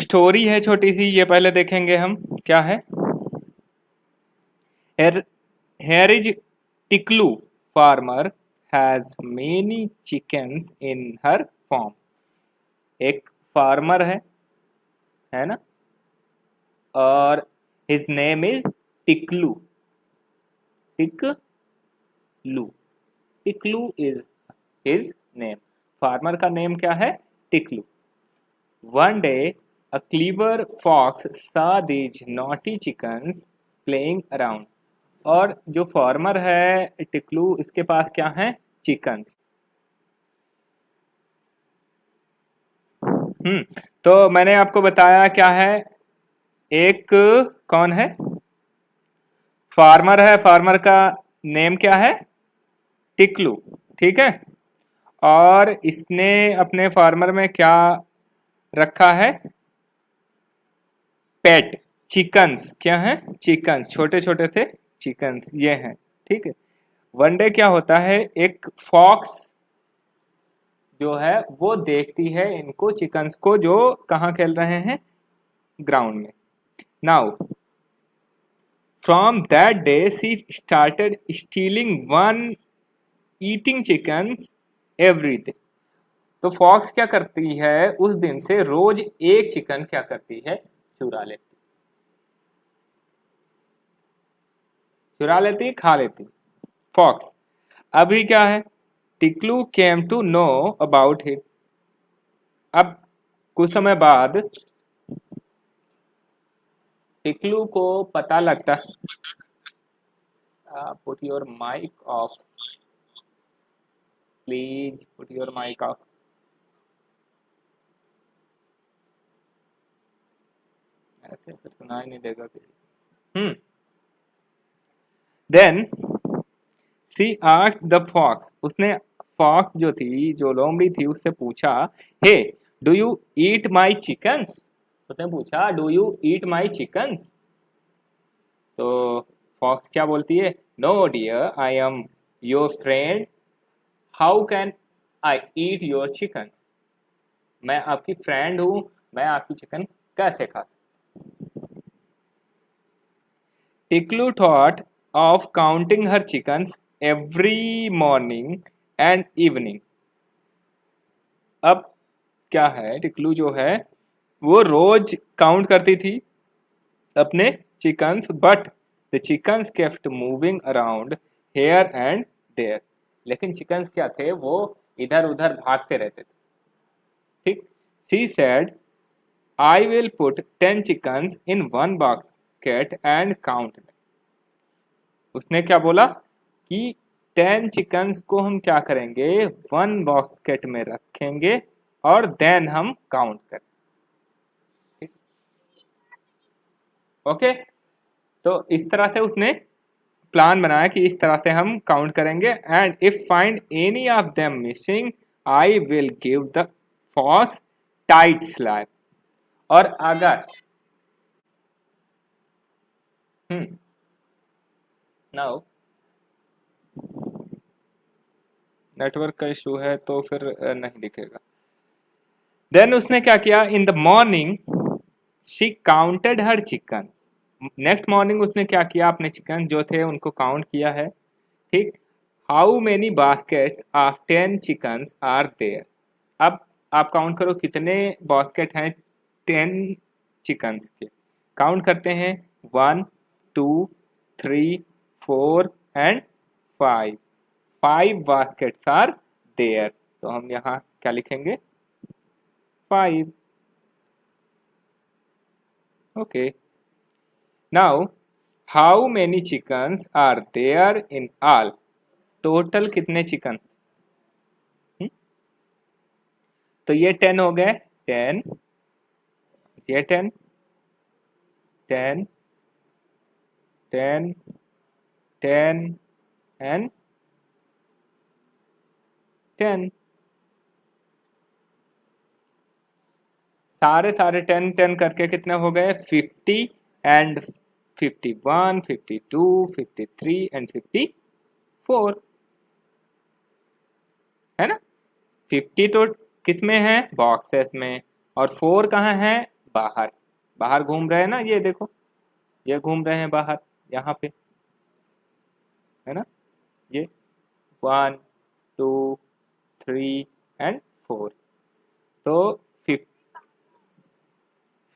Story है छोटी सी, ये पहले देखेंगे हम क्या है। Here is Tiklu farmer has many chickens in her farm। एक फार्मर है ना, और his name is Tiklu. Tiklu, Tiklu is his name। Farmer का नेम क्या है? Tiklu. One day a clever fox saw these naughty chickens playing around। और जो फार्मर है टिकलू, इसके पास क्या है? चिकन्स। तो मैंने आपको बताया क्या है, एक कौन है? फार्मर है, फार्मर का नेम क्या है? टिकलू, ठीक है। और इसने अपने फार्मर में क्या रखा है? पेट चिकन्स। क्या है? चिकन्स, छोटे छोटे थे चिकन्स, ये हैं, ठीक है। वन डे क्या होता है, एक फॉक्स जो है वो देखती है इनको चिकन्स को, जो कहाँ खेल रहे हैं? ग्राउंड में। Now from that day she started stealing one eating chickens every day. तो फॉक्स क्या करती है, उस दिन से रोज एक चिकन क्या करती है? चुरा लेती, खा लेती फॉक्स। अभी क्या है, Tiklu came to know about it. अब कुछ समय बाद टिकलू को पता लगता। Put your mic off please, put your mic off. ऐसे फिर सुनाई नहीं देगा। Then she asked the fox. उसने फॉक्स जो थी, जो लोमड़ी थी, उससे पूछा, hey do you eat my chickens. उसने पूछा, do you eat my chickens. तो फॉक्स क्या बोलती है? No dear, I am your friend, how can I eat your chicken. मैं आपकी फ्रेंड हूं, मैं आपकी चिकन कैसे खा? Tiklu thought of counting her chickens every morning and evening. अब क्या है, टिकलू जो है वो रोज काउंट करती थी अपने chickens, but the chickens kept moving around here and there. लेकिन चिकन्स क्या थे, वो इधर उधर भागते रहते थे, ठीक। She said, I will put 10 chickens in one basket and count. उसने क्या बोला कि 10 चिकन्स को हम क्या करेंगे? वन बास्केट में रखेंगे और देन हम काउंट करें, ठीक। ओके, तो इस तरह से उसने प्लान बनाया कि इस तरह से हम काउंट करेंगे। And if find any of them missing, I will give the fox tight slap. और अगर नाउ नेटवर्क का इशू है तो फिर नहीं दिखेगा। देन उसने क्या किया, in the morning she counted her chicken. Next morning उसने क्या किया, अपने चिकन जो थे उनको काउंट किया है, ठीक। How many basket of 10 chicken are there. अब आप काउंट करो कितने बास्केट हैं 10 चिकन्स के। काउंट करते हैं, 1 2 3 4 एंड 5। 5 baskets are there. तो हम यहाँ क्या लिखेंगे? 5। Okay, now how many chickens are there in all. Total कितने चिकन? तो ये 10 हो गए, 10, ये 10, 10, 10, 10 एंड 10। सारे 10 10 करके कितने हो गए? 50 एंड 51, 52, 53 एंड 54, है ना। 50 तो किस में है? बॉक्सेस में। और 4 कहाँ है? बाहर, बाहर घूम रहे हैं ना, ये देखो, ये घूम रहे हैं बाहर, यहाँ पे, है ना, ये 1 2 3 एंड 4। तो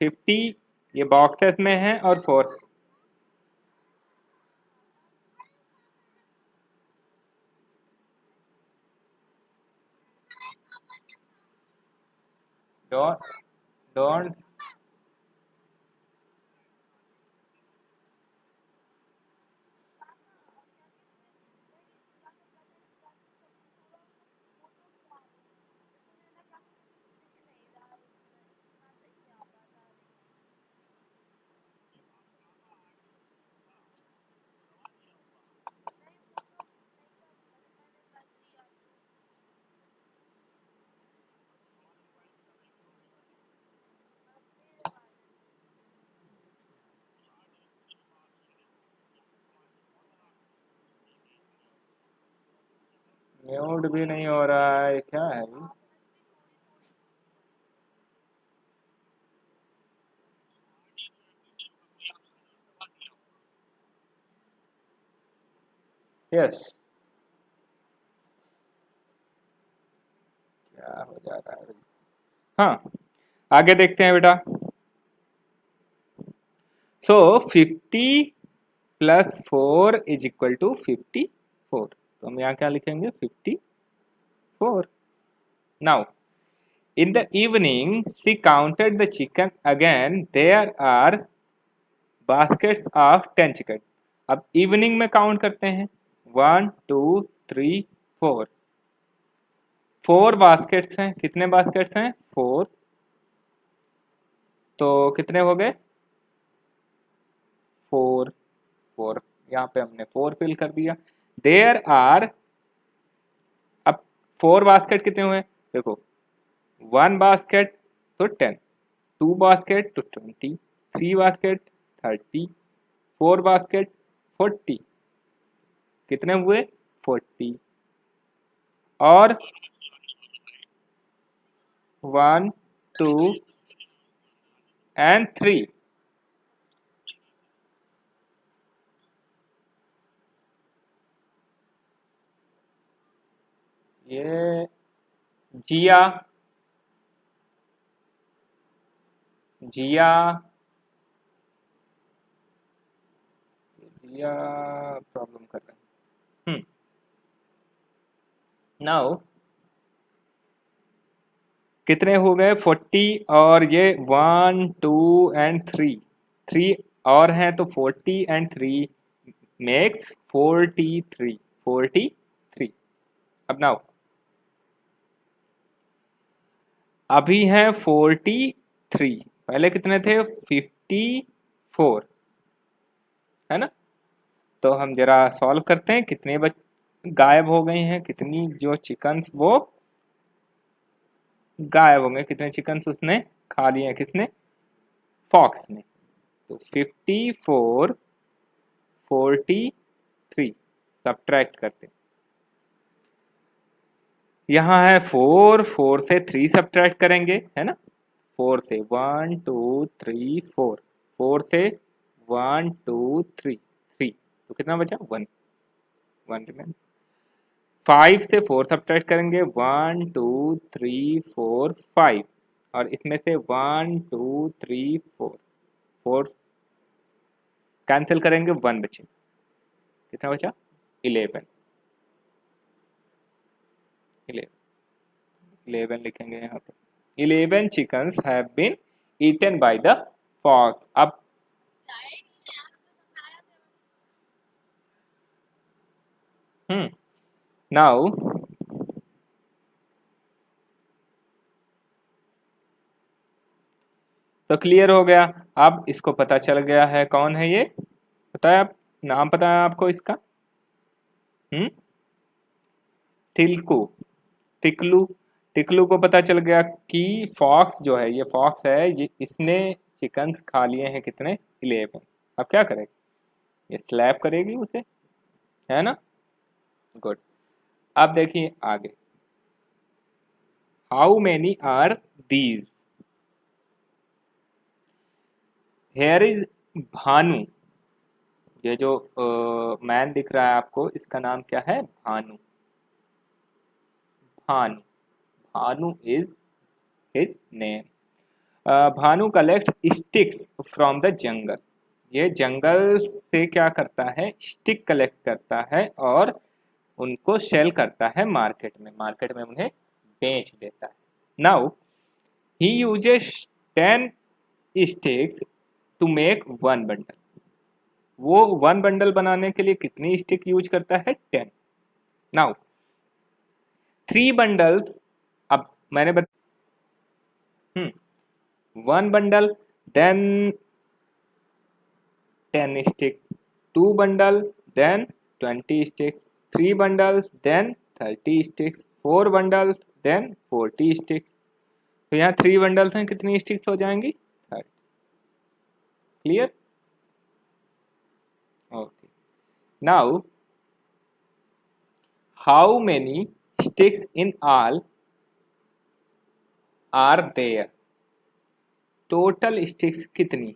50 ये बॉक्सेस में है और 4। डोंट डोंट म्यूट भी नहीं हो रहा है, क्या है ये? यस, क्या हो जा रहा है? हाँ, आगे देखते हैं बेटा। सो 50 प्लस 4 इज इक्वल टू 54। तो हम यहाँ क्या लिखेंगे? 54। Now in the evening she counted the chicken again, there are baskets of 10 chicken। अब इवनिंग में काउंट करते हैं, 1 2 3 4, 4 बास्केट्स हैं। कितने बास्केट्स हैं? 4। तो कितने हो गए? 4 4, यहाँ पे हमने 4 फिल कर दिया। देयर आर, अब 4 बास्केट कितने हुए देखो, 1 बास्केट तो 10, 2 बास्केट तो 20, 3 बास्केट 30, 4 बास्केट 40, कितने हुए? 40। और 1 2 एंड 3, ये जिया, जिया, जिया प्रॉब्लम कर रहे हैं। नाउ कितने हो गए? 40, और ये 1 2 एंड 3, 3 और हैं तो 40 एंड 3 मेक्स 43, 43। अब नाउ अभी हैं 43, पहले कितने थे? 54, है ना। तो हम जरा सॉल्व करते हैं, कितने गायब हो गई हैं, कितनी जो चिकन्स वो गायब हो गए, कितने चिकन्स उसने खा लिए हैं, किसने? फॉक्स ने। तो 54 43 सब्ट्रैक्ट करते हैं। यहाँ है 4, 4 से 3 सब्ट्रैक्ट करेंगे, है ना। 4 से 1 2 3 4, 4 से 1 2 3 3, तो कितना बचा? 1, 1 रिमेन। 5 से 4 सब्ट्रैक्ट करेंगे, 1 2 3 4 5, और इसमें से 1 2 3 4, 4 कैंसिल करेंगे, 1 बचे, कितना बचा? 11, 11 लिखेंगे यहाँ पे। 11 chickens have been eaten by the fox. अब नाउ तो क्लियर हो गया। अब इसको पता चल गया है कौन है ये, पता है आप, नाम पता है आपको इसका? हम्म, टिल्कू, टिकलू। टिकलू को पता चल गया कि फॉक्स जो है, ये फॉक्स है, ये इसने चिकन्स खा लिए हैं कितने? 11। अब क्या करेगा? ये स्लैप करेगी उसे, है ना। गुड। अब देखिए आगे, how many are these? Here is Bhanu. ये जो मैन दिख रहा है आपको, इसका नाम क्या है? Bhanu. Bhanu. Bhanu is his name. Bhanu collect sticks from the jungle. ये जंगल से क्या करता है? स्टिक कलेक्ट करता है और उनको सेल करता है मार्केट में उन्हें बेच देता है। Now he uses 10 sticks to make one bundle. वो वन बंडल बनाने के लिए कितनी स्टिक यूज करता है? 10। Now 3 bundles. अब मैंने one bundle, then 10 stick, 2 bundle, then 20 sticks, 3 bundles, then 30 sticks, 4 bundles, then 40 sticks. तो यहाँ 3 बंडल्स हैं, कितनी स्टिक्स हो जाएंगी? 30। Clear? Okay. Now how many sticks in all are there? Total sticks कितनी?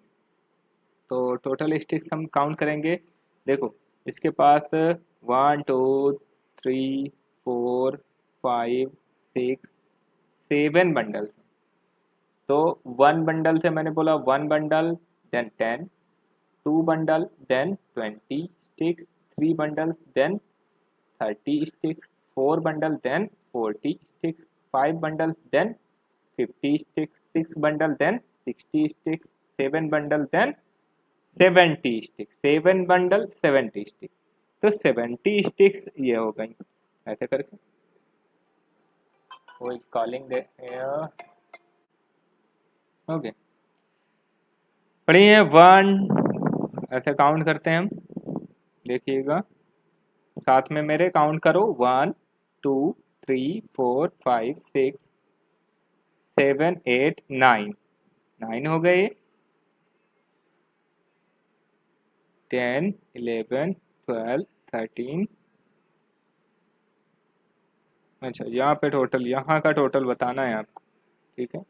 तो टोटल स्टिक्स हम काउंट करेंगे। देखो, इसके पास 1 2 3 4 5 6 7 बंडल। तो 1 बंडल से मैंने बोला 1 bundle, then 10, 2 bundle, then 20 sticks, 3 bundle, then 30 sticks, 4 bundle, then 40 sticks, 5 bundle, then 50 sticks, 6 bundle, then 60 sticks, 7 bundle, then 70 sticks. 7 bundle 70 sticks. तो 70 स्टिक्स ये हो गई, ऐसे करके। वो कॉलिंग दे। ओके, पढ़िए 1, ऐसे काउंट करते हैं हम। देखिएगा, साथ में मेरे काउंट करो। 1 2 3 4 5 6 7 8 9। 9 हो गए। 10 11 12 13। अच्छा, यहाँ पे टोटल, यहाँ का टोटल बताना है आपको, ठीक है?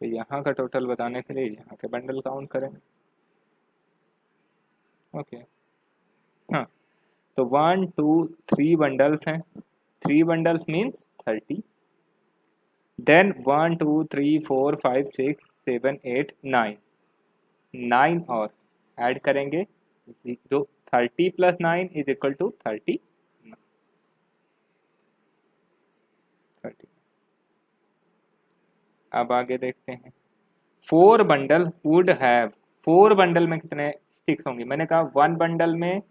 तो यहाँ का टोटल बताने के लिए यहाँ के बंडल काउंट करें। ओके। हाँ, तो 1 2 3 बंडल्स हैं। 3 बंडल्स मीन्स 30। देन 1 2 3 4 5 6 7 8 9। 9 और ऐड करेंगे। जो 30 + 9 इज इक्वल टू 30। 30। अब आगे देखते हैं। 4 बंडल वुड हैव। 4 बंडल में कितने स्टिक्स होंगे? मैंने कहा 1 बंडल में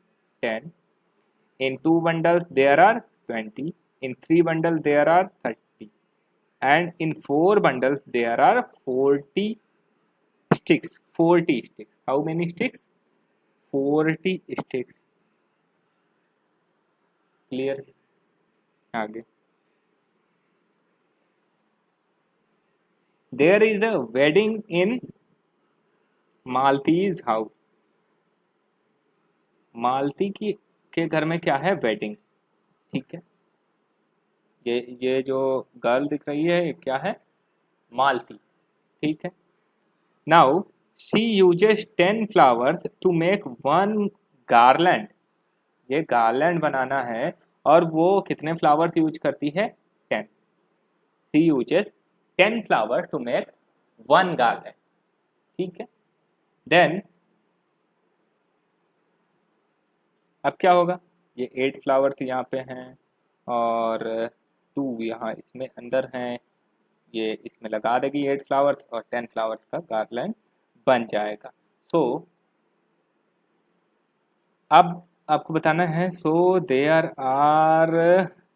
10, in 2 bundles there are 20, in 3 bundle there are 30, and in 4 bundles there are 40 sticks. 40 sticks. How many sticks? 40 sticks. Clear? आगे, there is a wedding in Malti's house. Malti की के घर में क्या है? वेडिंग। ठीक है, ये जो गर्ल दिख रही है, ये क्या है? मालती। ठीक है। Now she uses 10 flowers to make one garland. ये गार्लैंड बनाना है और वो कितने फ्लावर्स यूज करती है? 10। She uses 10 flowers to make one garland. ठीक है। देन अब क्या होगा? ये 8 फ्लावर्स यहाँ पे हैं और 2 यहाँ इसमें अंदर हैं। ये इसमें लगा देगी 8 फ्लावर्स और 10 फ्लावर्स का गार्लैंड बन जाएगा। सो अब आपको बताना है, सो देयर आर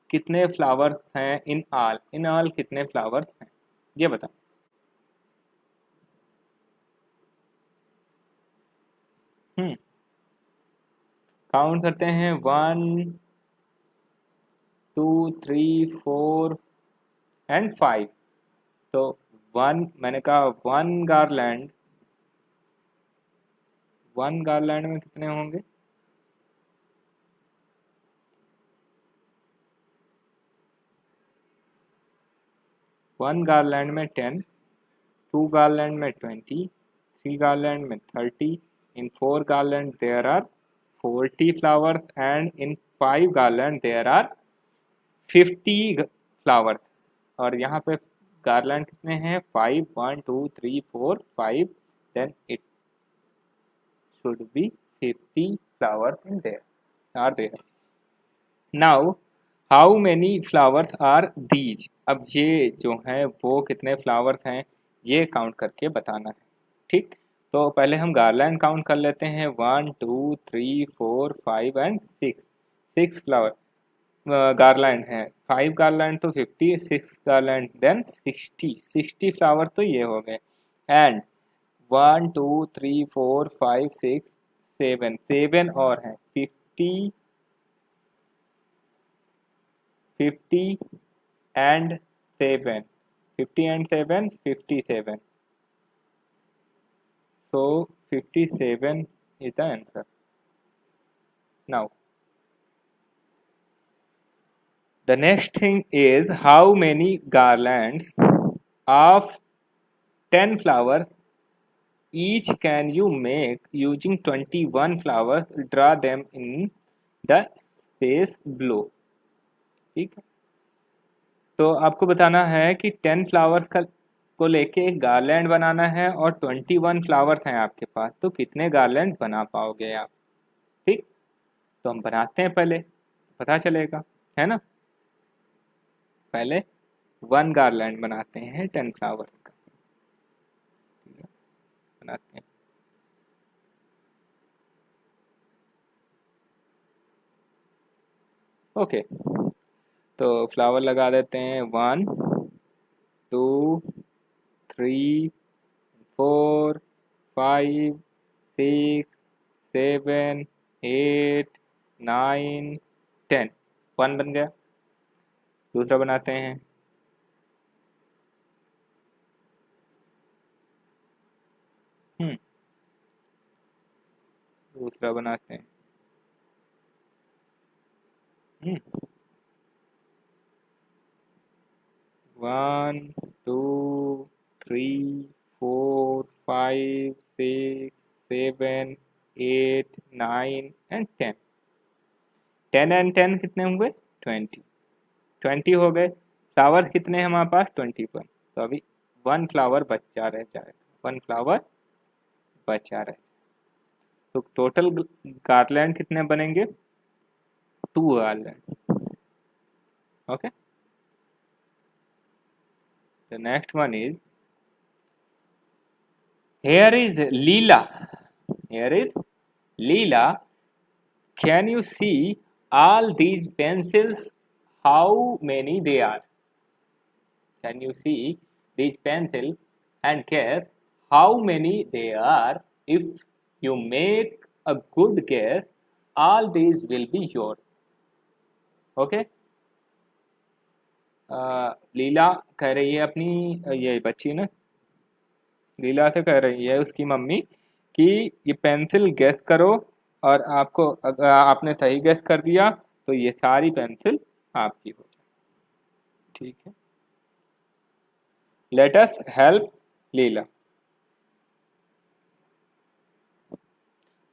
कितने फ्लावर्स हैं इन ऑल कितने फ्लावर्स हैं, ये बता। हम्म काउंट करते हैं। 1 2 3 4 एंड 5। तो 1, मैंने कहा 1 गार्लैंड में कितने होंगे? 1 गार्लैंड में 10, 2 garland में 20, 3 garland में 30, in 4 garland there are 40 flowers and in 5 garland there are 50 flowers. और यहाँ पे गार्लैंड कितने हैं? 5, 1 2 3 4 5, then it should be 50 flowers in there are there. Now how many flowers are these? अब ये जो हैं वो कितने फ्लावर्स हैं ये काउंट करके बताना है, ठीक। तो पहले हम गार्लैंड काउंट कर लेते हैं, 1 2 3 4 5 एंड 6, 6 फ्लावर गार्लैंड है। 5 गार्लैंड तो 50, 6 गार्लैंड देन 60, 60 फ्लावर तो ये हो गए। एंड 1 2 3 4 5 6 7, 7 और हैं 50, 50 and 7, 50 and 7 57, so 57 is the answer. Now the next thing is how many garlands of 10 flowers each can you make using 21 flowers? Draw them in the space below. ठीक है, तो आपको बताना है कि 10 फ्लावर्स का को लेके एक गार्लैंड बनाना है और 21 फ्लावर्स हैं आपके पास, तो कितने गार्लैंड बना पाओगे आप, ठीक। तो हम बनाते हैं, पहले पता चलेगा, है ना। पहले 1 गार्लैंड बनाते हैं 10 फ्लावर्स का, ठीक है, बनाते हैं। ओके, तो फ्लावर लगा देते हैं 1 2 3 4 5 6 7 8 9 10, 1 बन गया। दूसरा बनाते हैं, दूसरा बनाते हैं, 1 2 3 4 5 6 7 8 9 एंड 10, 10 एंड 10 कितने हुए? 20, 20 हो गए। फ्लावर कितने हैं हमारे पास? 21, तो अभी 1 फ्लावर बचा रह जाएगा, 1 फ्लावर बचा रहे, तो टोटल गार्लैंड कितने बनेंगे? 2 garland. Okay, the next one is here is Leela, here is Leela, can you see all these pencils, how many they are? Can you see these pencils and guess how many they are? If you make a good guess, all these will be yours. Okay? लीला कह रही है अपनी, ये बच्ची ना, लीला से कह रही है उसकी मम्मी कि ये पेंसिल गेस करो, और आपको अगर आपने सही गेस कर दिया तो ये सारी पेंसिल आपकी हो जाए, ठीक है। Let us help Leela.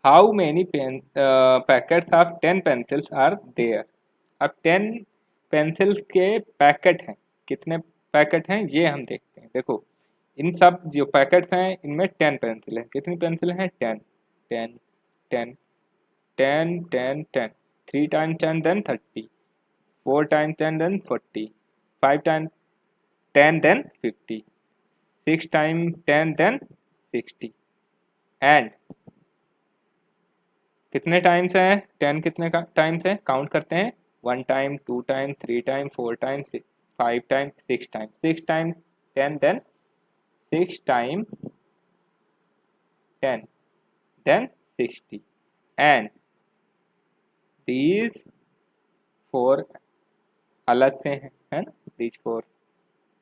How many packets of 10 pencils are there? अब 10 पेंसिल्स के पैकेट हैं, कितने पैकेट हैं ये हम देखते हैं। देखो इन सब जो पैकेट्स हैं इनमें 10 पेंसिल है, कितनी पेंसिल हैं? 10, 10 10 10 10 10, 3 time 10 then 30, 4 time 10 then 40, 5 time 10 then 50, 6 time 10 then 60, and कितने टाइम्स हैं 10, कितने टाइम्स हैं काउंट करते हैं, 1 time 2 time 3 time 4 time 5 time 6 time, 6 time 10 then 6 time 10 then 60, and these 4 अलग से हैं, है ना, these 4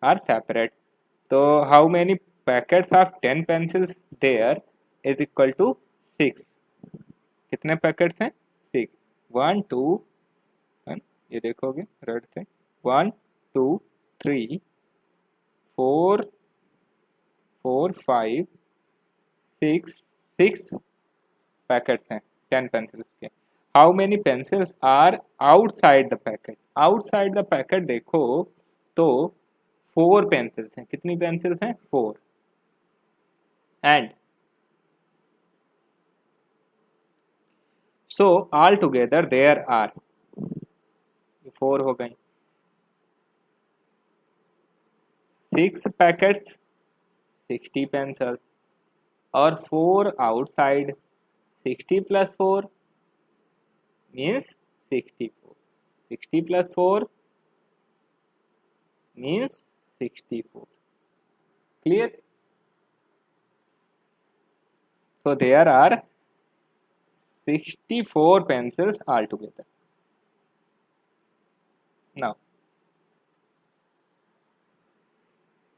are separate। तो how many packets of 10 pencils there is equal to 6, कितने पैकेट्स हैं? 6, 1 2, ये देखोगे रेड से, 1 2 3 4 4 5 6 6 पैकेट्स हैं 10 पेंसिल्स के। How many pencils are outside the packet? Outside the packet देखो तो 4 पेंसिल्स हैं। कितनी पेंसिल्स हैं? 4। And so all together there are 4 हो गई 6 पैकेट्स 60 पेंसिल्स और 4 outside 60 plus 4 means 64 60 plus 4 means 64 clear? So there are 64 pencils altogether. Now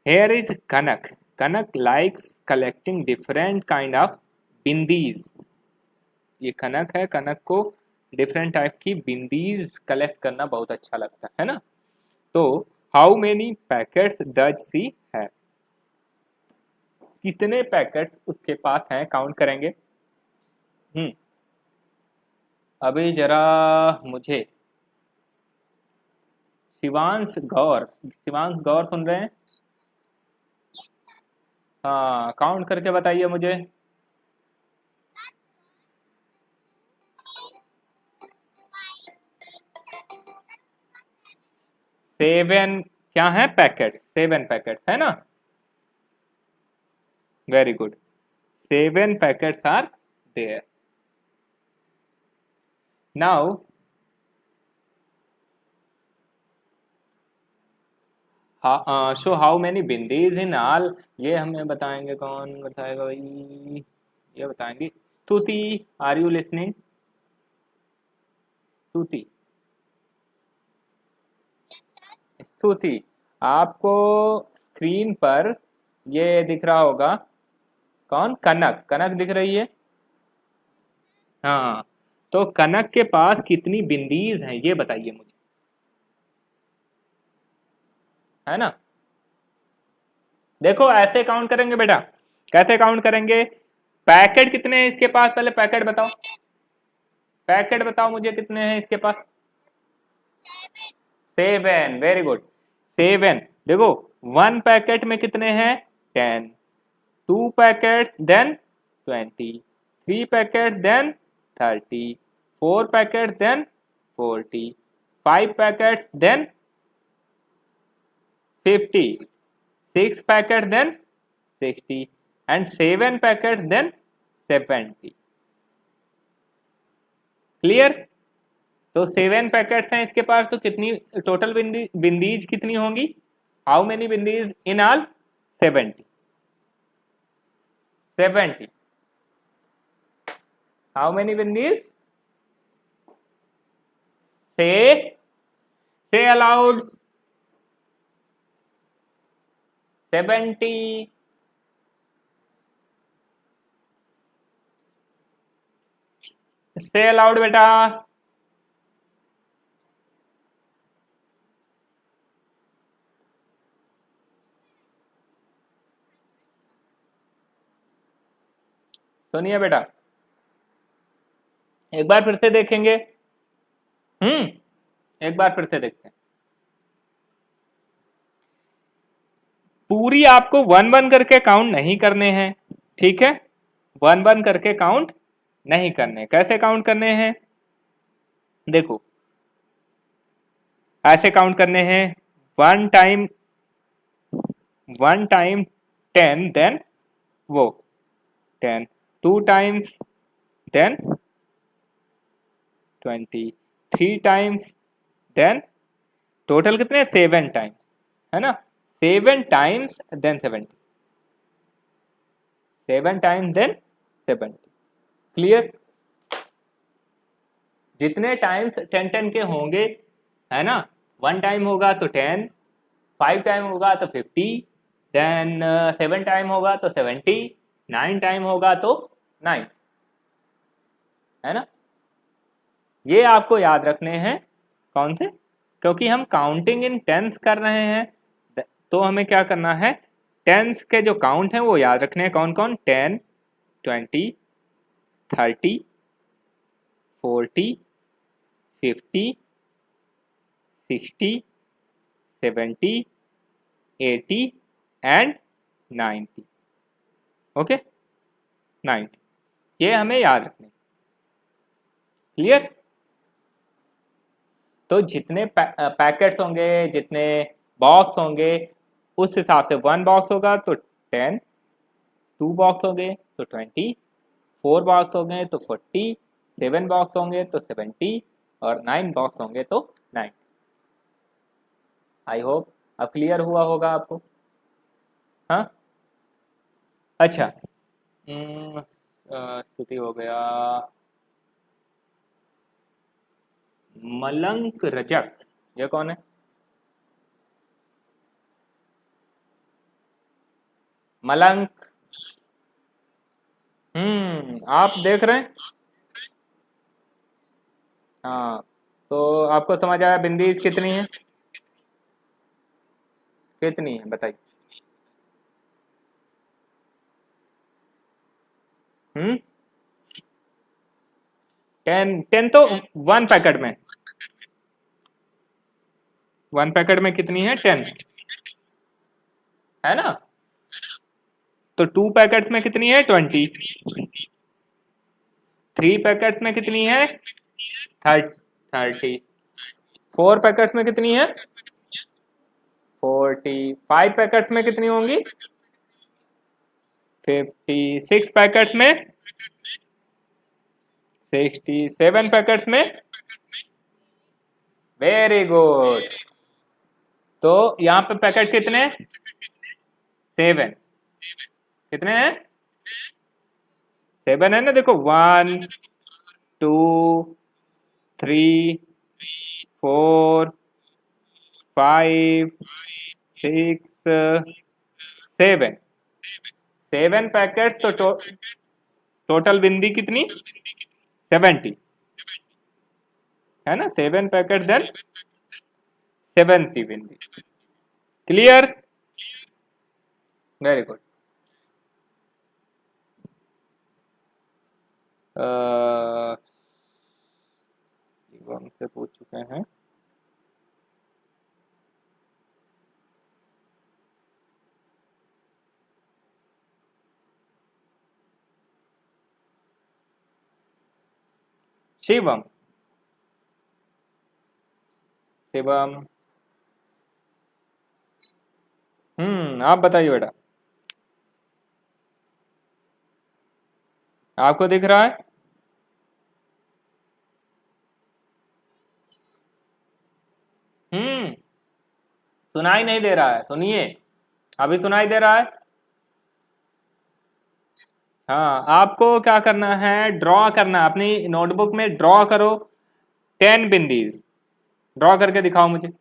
here is Kanak. Kanak likes collecting different kind of bindis. ये कनक है, कनक को different type की bindis collect करना बहुत अच्छा लगता है ना। तो how many packets does she है? कितने पैकेट्स उसके पास हैं, काउंट करेंगे। अभी जरा मुझे शिवांश गौर सुन रहे हैं? हाँ, काउंट करके बताइए मुझे। 7 क्या है? पैकेट। 7 पैकेट है ना। Very good. 7 packets are there. Now so how many bindis in all? ये हमें बताएंगे, कौन बताएगा भाई? ये बताएंगे Stuti. Are you listening? Stuti, Stuti आपको स्क्रीन पर ये दिख रहा होगा, कौन? कनक। कनक दिख रही है? हाँ, तो कनक के पास कितनी बिंदीज हैं ये बताइए मुझे, है ना। देखो ऐसे काउंट करेंगे बेटा। कैसे काउंट करेंगे? पैकेट कितने हैं इसके पास? पहले पैकेट बताओ, पैकेट बताओ मुझे कितने हैं इसके पास। 7। Very good. 7। देखो 1 पैकेट में कितने हैं? 10। 2 packet then 20। 3 packet then 30। 4 packet then 40। 5 packet then 50। 6 packet then 60 and 7 packet then 70। Clear? तो 7 पैकेट्स हैं इसके पास, तो कितनी टोटल बिंदीज कितनी होंगी? How many bindis in all? 70। 70। How many bindis? से अलाउड। 70। से अलाउड बेटा। सुनिए बेटा, एक बार फिर से देखेंगे। एक बार फिर से देखते हैं। पूरी आपको 1-1 करके काउंट नहीं करने हैं, ठीक है। 1-1 करके काउंट नहीं करने। कैसे काउंट करने हैं? देखो ऐसे काउंट करने हैं। 1 टाइम 10 देन वो 10। 2 times then 20। 3 times then total कितने? 7 टाइम्स, है ना। 7 times then 70। 7 times then 70। Clear? जितने टाइम्स 10-10 के होंगे, है ना। 1 टाइम होगा तो 10, 5 टाइम होगा तो 50, देन 7 टाइम होगा तो 70, 9 टाइम होगा तो 9, है ना। ये आपको याद रखने हैं। कौन से? क्योंकि हम काउंटिंग इन टेंस कर रहे हैं, तो हमें क्या करना है? टेंस के जो काउंट हैं वो याद रखने हैं। कौन कौन? 10, 20, 30, 40, 50, 60, 70, 80 एंड 90। ओके, 90 ये हमें याद रखने। क्लियर? तो जितने पैकेट्स होंगे, जितने बॉक्स होंगे, उस हिसाब से 1 बॉक्स होगा तो 10, 2 बॉक्स होंगे तो 20, 4 बॉक्स होंगे तो 40, 7 बॉक्स होंगे तो 70 और 9 बॉक्स होंगे तो 90। आई होप अब क्लियर हुआ होगा आपको। हाँ, अच्छा, स्तुति हो गया। मलंक रजक, ये कौन है? मलंक। आप देख रहे हैं? हाँ, तो आपको समझ आया बिंदीज कितनी है? कितनी है बताइए। 10, 10 तो 1 पैकेट में, 1 पैकेट में कितनी है? 10 है ना। तो 2 पैकेट्स में कितनी है? 20। 3 पैकेट्स में कितनी है? 30। 4 पैकेट्स में कितनी है? 40। 5 पैकेट्स में कितनी होंगी? 50। 6 पैकेट्स में 60। 7 पैकेट्स में, वेरी गुड। तो यहाँ पे पैकेट कितने? 7। कितने हैं? 7 है ना। देखो 1, 2, 3, 4, 5, 6, 7। 7 पैकेट तो टोटल बिंदी कितनी? 70 है ना। 7 पैकेट देन 70 बिंदी। क्लियर? Very good. हमसे पूछ चुके हैं। शिवम, शिवम, आप बताइए बेटा, आपको दिख रहा है? सुनाई नहीं दे रहा है, सुनिए। अभी सुनाई दे रहा है? हाँ, आपको क्या करना है? ड्रॉ करना है। अपनी नोटबुक में ड्रॉ करो 10 बिंदीज। ड्रॉ करके दिखाओ मुझे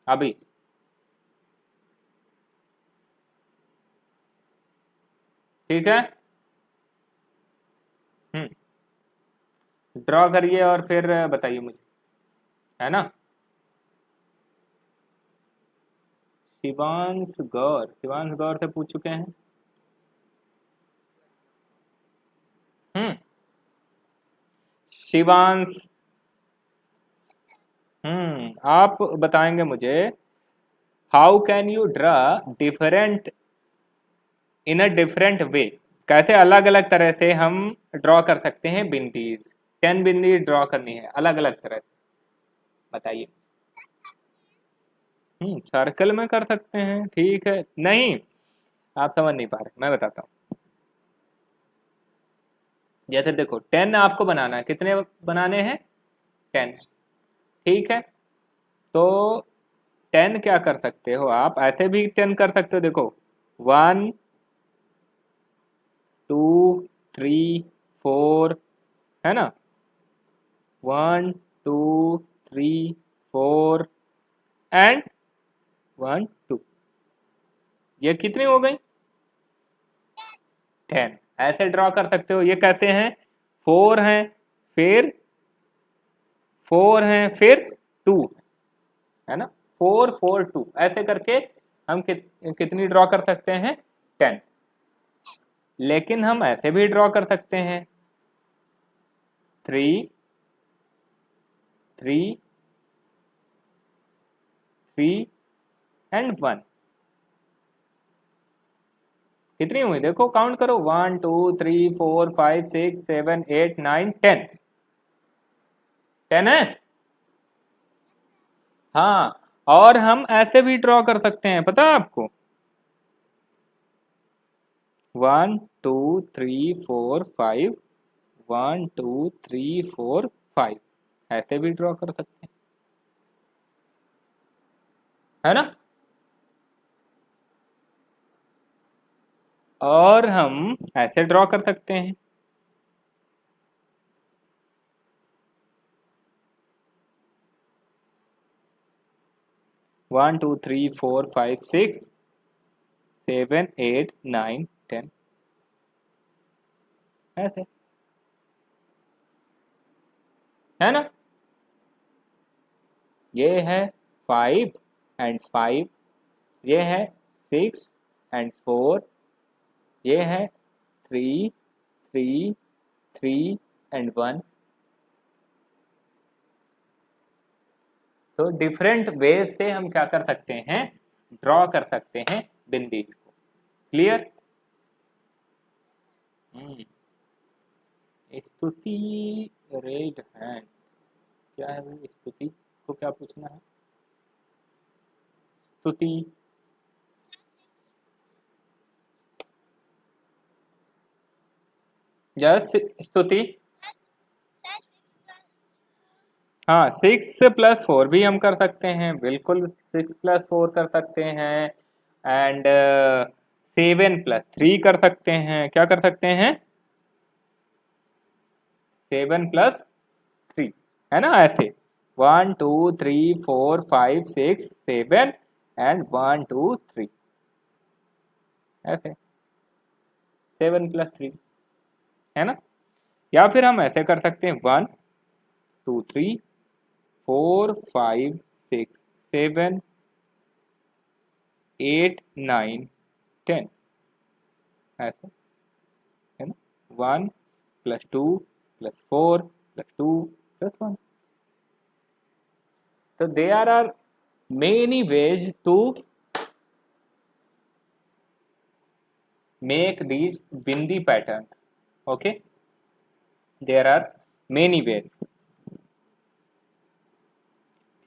अभी। ठीक है, ड्रॉ करिए और फिर बताइए मुझे, है ना। शिवांश गौर, शिवांश गौर से पूछ चुके हैं। शिवांश, आप बताएंगे मुझे, how can you draw different in a different way. कैसे अलग अलग तरह से हम ड्रॉ कर सकते हैं बिंदीज। 10 बिंदी ड्रॉ करनी है अलग अलग तरह से, बताइए। सर्कल में कर सकते हैं, ठीक है। नहीं, आप समझ नहीं पा रहे, मैं बताता हूँ। जैसे देखो 10 आपको बनाना है, कितने बनाने हैं? 10। ठीक है, तो 10 क्या कर सकते हो आप? ऐसे भी 10 कर सकते हो, देखो 1, 2, 3, 4, है ना। 1, 2, 3, 4 एंड 1, 2। ये कितनी हो गई? 10। ऐसे ड्रॉ कर सकते हो। ये कहते हैं 4 हैं, फिर 4 हैं, फिर 2, है ना। 4, 4, 2 ऐसे करके हम कितनी ड्रॉ कर सकते हैं? 10। लेकिन हम ऐसे भी ड्रॉ कर सकते हैं, 3 3 3 एंड 1। कितनी हुई देखो, काउंट करो, 1 2 3 4 5 6 7 8 9 10। 10 है। हाँ, और हम ऐसे भी ड्रॉ कर सकते हैं, पता है आपको, 1 2 3 4 5, 1 2 3 4 5, ऐसे भी ड्रॉ कर सकते हैं, है ना। और हम ऐसे ड्रॉ कर सकते हैं, 1 2 3 4 5 6 7 8 9 10, ऐसे, है ना। ये है 5 एंड 5, ये है 6 एंड 4, ये है 3 3 3 एंड 1। तो डिफरेंट वेज से हम क्या कर सकते हैं, ड्रॉ कर सकते हैं बिंदीज को। क्लियर। स्तुति रेड हैंड, क्या है भाई, स्तुति को क्या पूछना है, स्तुति। जस्ट स्तुति। हाँ, 6 + 4 भी हम कर सकते हैं, बिल्कुल 6 + 4 कर सकते हैं, एंड 7 + 3 कर सकते हैं। क्या कर सकते हैं, 7 + 3, है ना, ऐसे 1 2 3 4 5 6 7 एंड 1 2 3, ऐसे 7 + 3, है ना। या फिर हम ऐसे कर सकते हैं, 1 2 3 4 5 6 7 8 9 10, ऐसे, है ना, 1 + 2 + 4 + 2 + 1। So there are many ways to make these bindi patterns. Okay, there are many ways.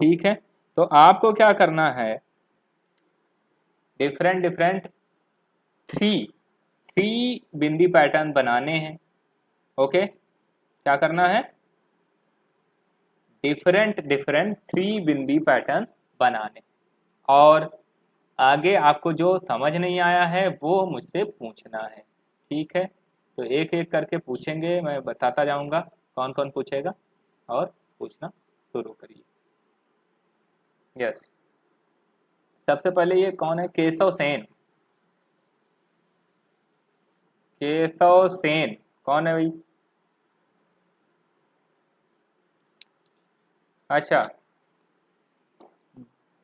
ठीक है, तो आपको क्या करना है, डिफरेंट डिफरेंट थ्री थ्री बिंदी पैटर्न बनाने हैं। ओके, क्या करना है, डिफरेंट डिफरेंट 3 बिंदी पैटर्न बनाने। और आगे आपको जो समझ नहीं आया है वो मुझसे पूछना है, ठीक है। तो एक एक करके पूछेंगे, मैं बताता जाऊंगा कौन कौन पूछेगा, और पूछना शुरू करिए। यस, सबसे पहले ये कौन है, केशव सेन। केशव सेन कौन है भाई, अच्छा,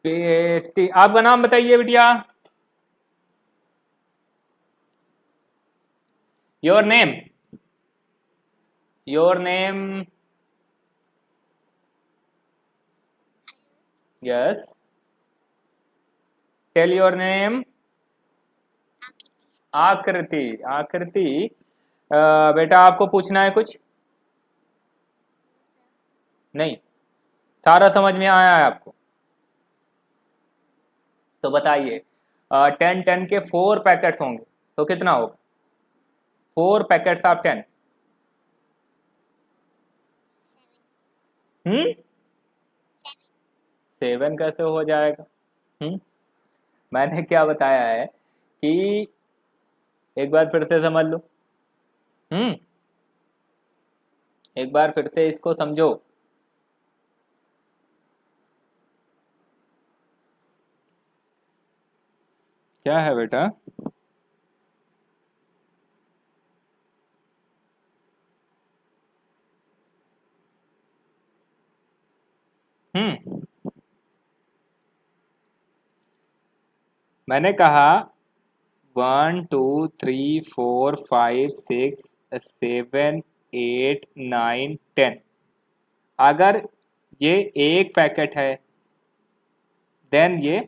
बेटी आपका नाम बताइए बिटिया, your name, your name, yes, tell your name. Aakriti, Aakriti, बेटा आपको पूछना है कुछ, नहीं, सारा समझ में आया है आपको, तो बताइए, 10 10 के 4 पैकेट्स होंगे तो कितना होगा, 4 पैकेट्स ऑफ 10, 7 कैसे हो जाएगा, मैंने क्या बताया है कि एक बार फिर से समझ लो, हम्म एक बार फिर से इसको समझो। क्या है बेटा, हम्म मैंने कहा 1 2 3 4 5 6 7 8 9 10। अगर ये एक पैकेट है देन ये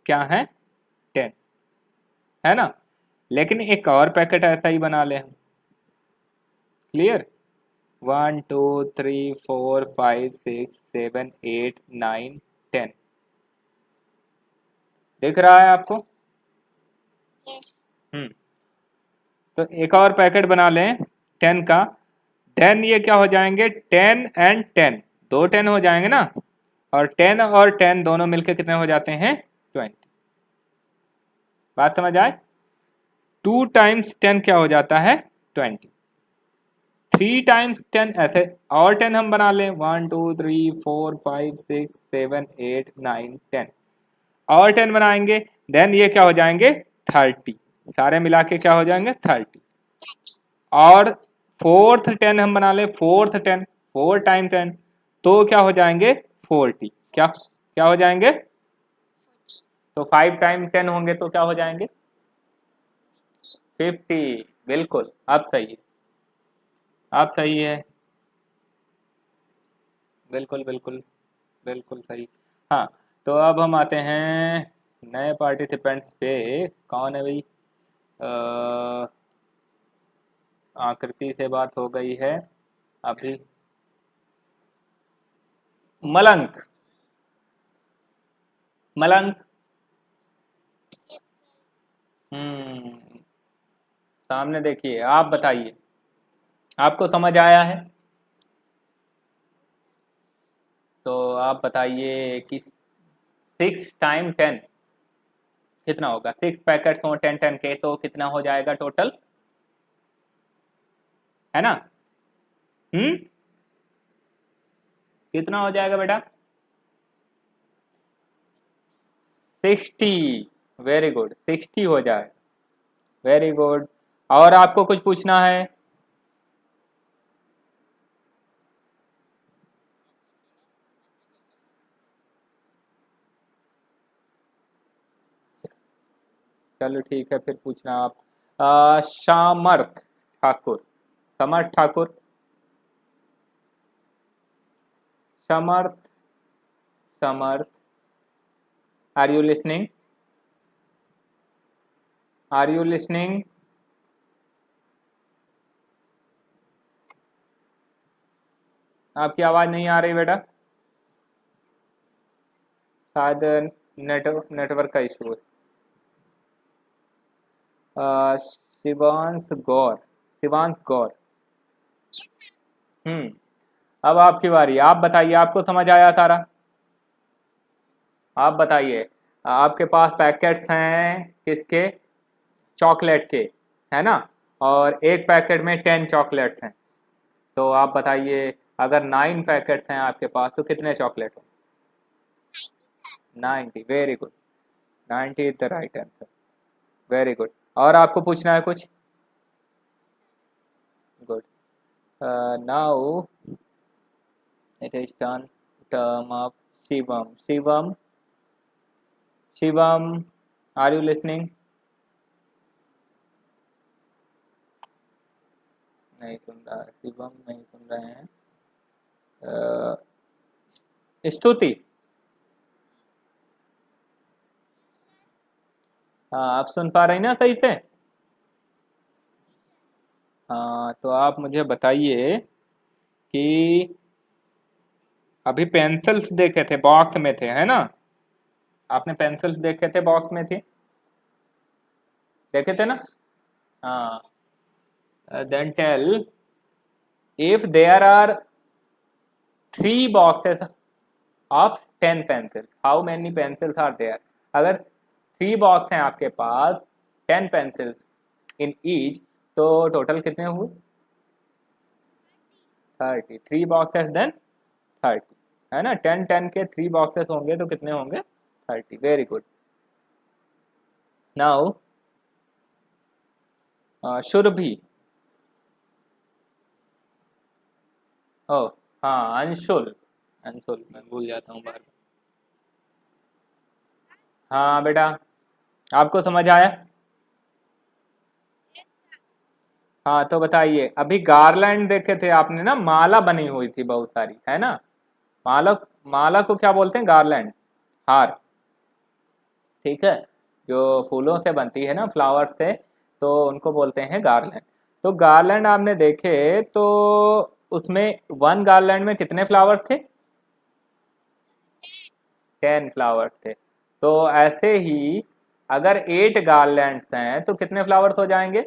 क्या है, 10, है ना। लेकिन एक और पैकेट ऐसा ही बना ले हम। क्लियर। 1 2 3 4 5 6 7 8 9 10। दिख रहा है आपको। हम्म। तो एक और पैकेट बना लें 10 का। देन ये क्या हो जाएंगे, 10 and 10, 2 10 हो जाएंगे ना। और 10 और 10 दोनों मिलके कितने हो जाते हैं, 20। बात समझ आए। 2 times 10 क्या हो जाता है, 20। 3 times 10 ऐसे और 10 हम बना लें, 1 2 3 4 5 6 7 8 9 10। और 10 बनाएंगे देन ये क्या हो जाएंगे, 30। सारे मिला के क्या हो जाएंगे, 30। और फोर्थ 10 हम बना लें, फोर्थ 10, 4 times 10, तो क्या हो जाएंगे, 40। क्या क्या हो जाएंगे, तो 5 times 10 होंगे तो क्या हो जाएंगे, 50। बिल्कुल अब सही है, अब सही है। बिल्कुल बिल्कुल बिल्कुल सही। हाँ। तो अब हम आते हैं नए पार्टिसिपेंट्स पे। कौन है भाई, आकृति से बात हो गई है अभी। मलंक, मलंक। हम्म। सामने देखिए, आप बताइए, आपको समझ आया है तो आप बताइए कि 6 times 10 कितना होगा। 6 पैकेट्स हो 10 10 के तो कितना हो जाएगा टोटल, है ना। हम्म। कितना हो जाएगा बेटा, 60। वेरी गुड, 60 हो जाए। Very good. और आपको कुछ पूछना है। चलो ठीक है, फिर पूछना आप। Samarth Thakur, Samarth Thakur, Samarth, Samarth, are you listening, are you listening. आपकी आवाज नहीं आ रही बेटा, शायद नेटवर्क का इशू है। शिवांश गौर, शिवांश गौर। हम्म। अब आपकी बारी, आप बताइए, आपको समझ आया सारा। आप बताइए, आपके पास पैकेट्स हैं किसके, चॉकलेट के, है ना। और एक पैकेट में 10 चॉकलेट्स हैं। तो आप बताइए, अगर 9 पैकेट्स हैं आपके पास तो कितने चॉकलेट हैं, 90। Very good, 90 is the right answer. Very good. और आपको पूछना है कुछ, good. Now it is turn of Shivam, Shivam, Shivam, are you listening. नहीं सुन रहा है शिवम, नहीं सुन रहे हैं। स्तुति, हाँ आप सुन पा रही ना सही से। हाँ तो आप मुझे बताइए कि अभी पेंसिल्स देखे थे बॉक्स में थे, है ना। आपने पेंसिल्स देखे थे बॉक्स में थी, देखे थे ना। हाँ। Then tell, if there are 3 boxes of 10 pencils, how many pencils are there. अगर 3 बॉक्स हैं आपके पास, 10 पेंसिल्स इन ईच, तो टोटल कितने हुए, 30। 3 बॉक्सेस देन 30, है ना। 10 10 के 3 बॉक्सेस होंगे तो कितने होंगे, 30। Very good. नाउ शुरभि, ओ हाँ अंशुल, अंशुल मैं भूल जाता हूँ बार बार। हाँ बेटा, आपको समझ आया। हाँ तो बताइए, अभी गार्लैंड देखे थे आपने ना, माला बनी हुई थी बहुत सारी, है ना। माला, माला को क्या बोलते हैं? गार्लैंड, हार। ठीक है, जो फूलों से बनती है ना, फ्लावर से, तो उनको बोलते हैं गार्लैंड। तो गार्लैंड आपने देखे तो उसमें वन गार्लैंड में कितने फ्लावर थे? 10 फ्लावर्स थे। तो ऐसे ही अगर 8 गार्लैंड्स हैं तो कितने फ्लावर्स हो जाएंगे?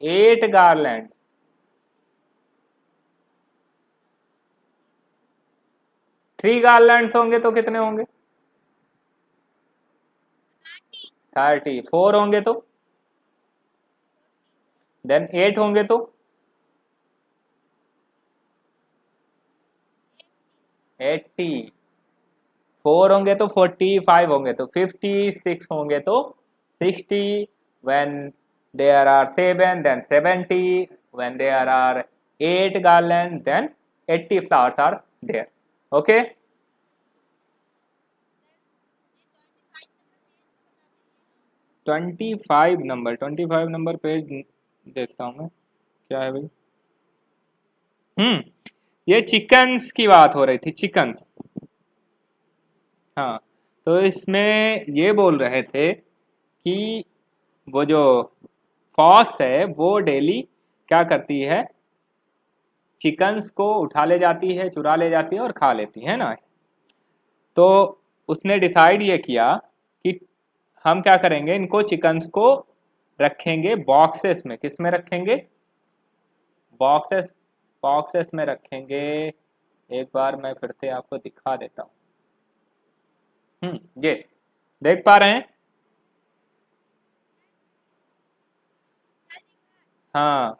8 गार्लैंड्स। 3 गार्लैंड्स होंगे तो कितने होंगे? 30। 4 होंगे तो? देन 8 होंगे तो? 80। 4 होंगे तो 45 होंगे तो 56 होंगे तो 60। when there are 7 then 70, when there are 8 garland then 80 flowers are there. Okay. 25 number page देखता हूँ मैं, क्या है भाई। हम्म, ये चिकन्स की बात हो रही थी, चिकन्स। हाँ, तो इसमें ये बोल रहे थे कि वो जो फॉक्स है वो डेली क्या करती है, चिकन्स को उठा ले जाती है, चुरा ले जाती है और खा लेती है ना। तो उसने डिसाइड ये किया कि हम क्या करेंगे, इनको चिकन्स को रखेंगे बॉक्सेस में। किस में रखेंगे? बॉक्सेस, बॉक्सेस में रखेंगे। एक बार मैं फिर से आपको दिखा देता हूँ। ये देख पा रहे हैं? हाँ,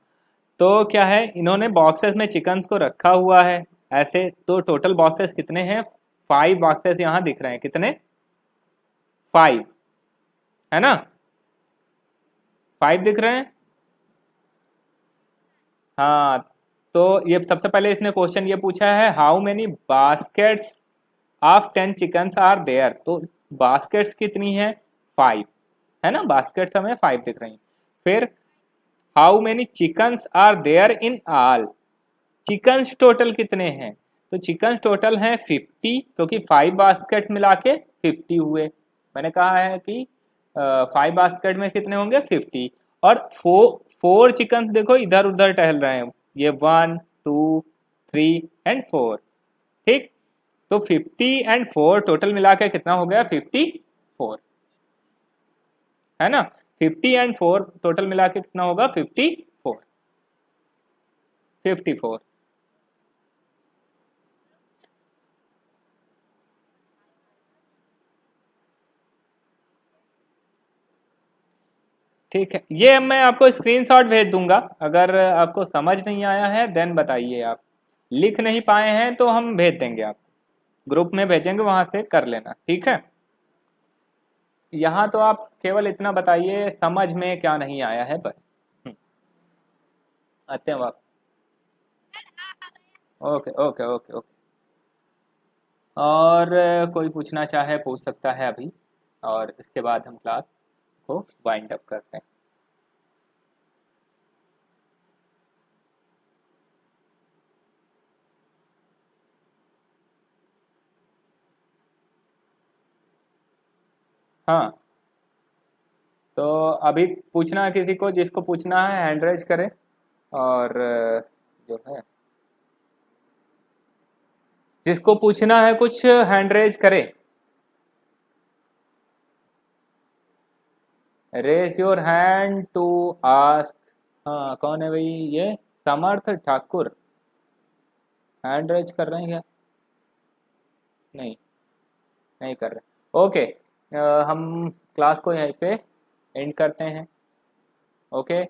तो क्या है, इन्होंने बॉक्सेस में चिकन्स को रखा हुआ है ऐसे। तो टोटल बॉक्सेस कितने हैं? 5 बॉक्सेस यहाँ दिख रहे हैं। कितने? 5, है ना। 5 दिख रहे हैं। हाँ, तो ये सबसे पहले इसने क्वेश्चन ये पूछा है, how many baskets of 10 chickens are there. तो बास्केट्स कितनी है? 5, है ना। बास्केट्स हमें 5 दिख रही हैं। फिर how many chickens are there in all. Chickens total कितने हैं? तो चिकन्स टोटल हैं 50, क्योंकि 5 बास्केट मिला के 50 हुए। मैंने कहा है कि 5 बास्केट में कितने होंगे? 50। और 4 चिकन्स देखो इधर उधर टहल रहे हैं, ये 1 2 3 एंड 4। ठीक, तो 50 एंड 4 टोटल मिला के कितना हो गया? 54, है ना। 50 एंड 4 टोटल मिला के कितना होगा? 54। 54। ठीक है, ये मैं आपको स्क्रीनशॉट भेज दूंगा। अगर आपको समझ नहीं आया है देन बताइए। आप लिख नहीं पाए हैं तो हम भेज देंगे, आप ग्रुप में भेजेंगे, वहां से कर लेना। ठीक है, यहाँ तो आप केवल इतना बताइए समझ में क्या नहीं आया है बस। हम्म, आते हैं आप। Okay okay okay okay. और कोई पूछना चाहे पूछ सकता है अभी, और इसके बाद हम क्लास को वाइंड अप करते हैं। हाँ, तो अभी पूछना है किसी को, जिसको पूछना है हैंड रेज करे। और जो है, जिसको पूछना है कुछ हैंड रेज करे। Raise your hand to ask. हाँ, कौन है भाई? ये समर्थ ठाकुर हैंड रेज कर रहे हैं क्या? नहीं, नहीं कर रहे। ओके, हम क्लास को यहीं पे एंड करते हैं। ओके।